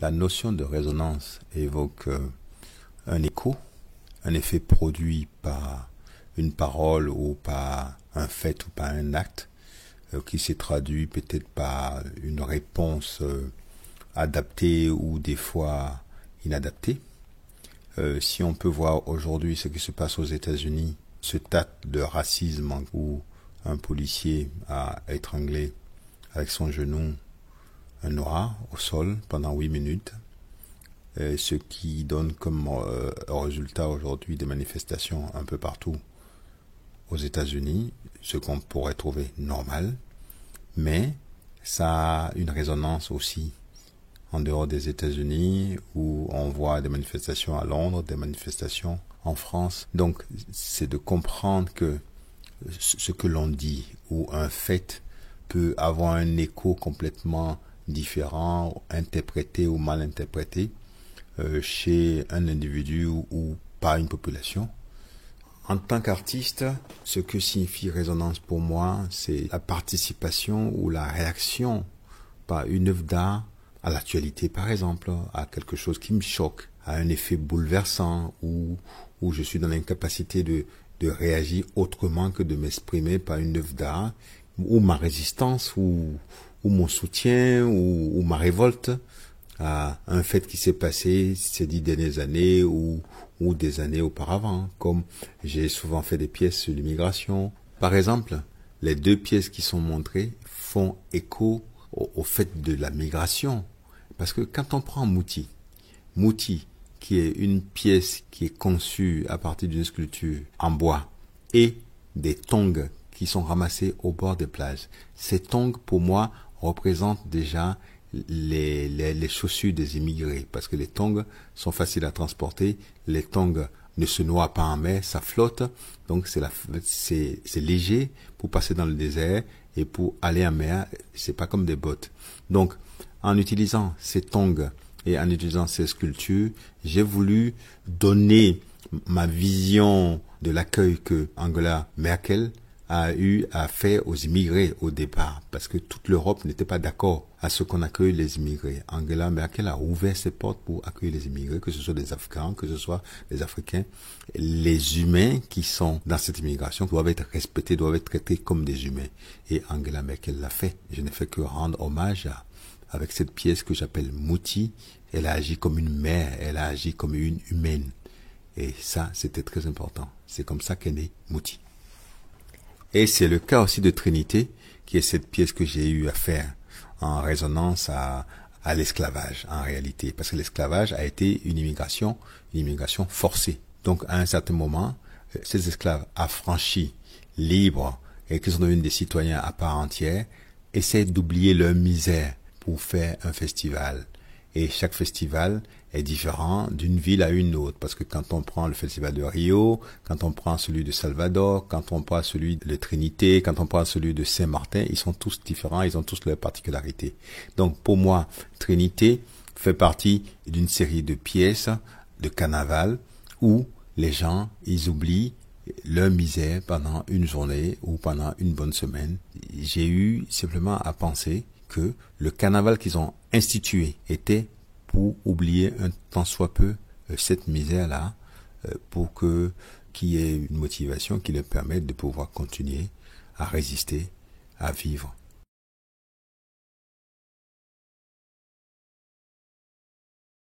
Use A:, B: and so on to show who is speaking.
A: La notion de résonance évoque un écho, un effet produit par une parole ou par un fait ou par un acte qui s'est traduit peut-être par une réponse adaptée ou des fois inadaptée. Si on peut voir aujourd'hui ce qui se passe aux États-Unis, ce acte de racisme où un policier a étranglé avec son genou un noir au sol pendant 8 minutes, ce qui donne comme résultat aujourd'hui des manifestations un peu partout aux États-Unis, ce qu'on pourrait trouver normal, mais ça a une résonance aussi en dehors des États-Unis où on voit des manifestations à Londres, des manifestations en France. Donc c'est de comprendre que ce que l'on dit ou un fait peut avoir un écho complètement différent, interprété ou mal interprété chez un individu ou par une population. En tant qu'artiste, ce que signifie résonance pour moi, c'est la participation ou la réaction par une œuvre d'art à l'actualité, par exemple, à quelque chose qui me choque, à un effet bouleversant où je suis dans l'incapacité de réagir autrement que de m'exprimer par une œuvre d'art, ou ma résistance, ou mon soutien, ou ma révolte à un fait qui s'est passé ces 10 dernières années ou des années auparavant, comme j'ai souvent fait des pièces sur l'immigration. Par exemple, les 2 pièces qui sont montrées font écho au fait de la migration. Parce que quand on prend Mouti, qui est une pièce qui est conçue à partir d'une sculpture en bois et des tongs qui sont ramassés au bord des plages. Ces tongs, pour moi, représentent déjà les chaussures des immigrés, parce que les tongs sont faciles à transporter, les tongs ne se noient pas en mer, ça flotte, donc c'est léger pour passer dans le désert et pour aller en mer, c'est pas comme des bottes. Donc, en utilisant ces tongs et en utilisant ces sculptures, j'ai voulu donner ma vision de l'accueil que Angela Merkel a eu à faire aux immigrés au départ, parce que toute l'Europe n'était pas d'accord à ce qu'on accueille les immigrés. Angela Merkel a ouvert ses portes pour accueillir les immigrés, que ce soit des Afghans, que ce soit des Africains. Les humains qui sont dans cette immigration doivent être respectés, doivent être traités comme des humains. Et Angela Merkel l'a fait. Je ne fais que rendre hommage avec cette pièce que j'appelle Mouti. Elle a agi comme une mère, elle a agi comme une humaine. Et ça, c'était très important. C'est comme ça qu'est né Mouti. Et c'est le cas aussi de Trinité, qui est cette pièce que j'ai eu à faire en résonance à l'esclavage, en réalité. Parce que l'esclavage a été une immigration forcée. Donc, à un certain moment, ces esclaves affranchis, libres, et qui sont devenus des citoyens à part entière, essaient d'oublier leur misère pour faire un festival. Et chaque festival est différent d'une ville à une autre. Parce que quand on prend le festival de Rio, quand on prend celui de Salvador, quand on prend celui de Trinité, quand on prend celui de Saint-Martin, ils sont tous différents, ils ont tous leurs particularités. Donc pour moi, Trinité fait partie d'une série de pièces de carnaval où les gens, ils oublient leur misère pendant une journée ou pendant une bonne semaine. J'ai eu simplement à penser que le carnaval qu'ils ont institué était pour oublier un tant soit peu cette misère-là, pour qu'il y ait une motivation qui leur permette de pouvoir continuer à résister, à vivre.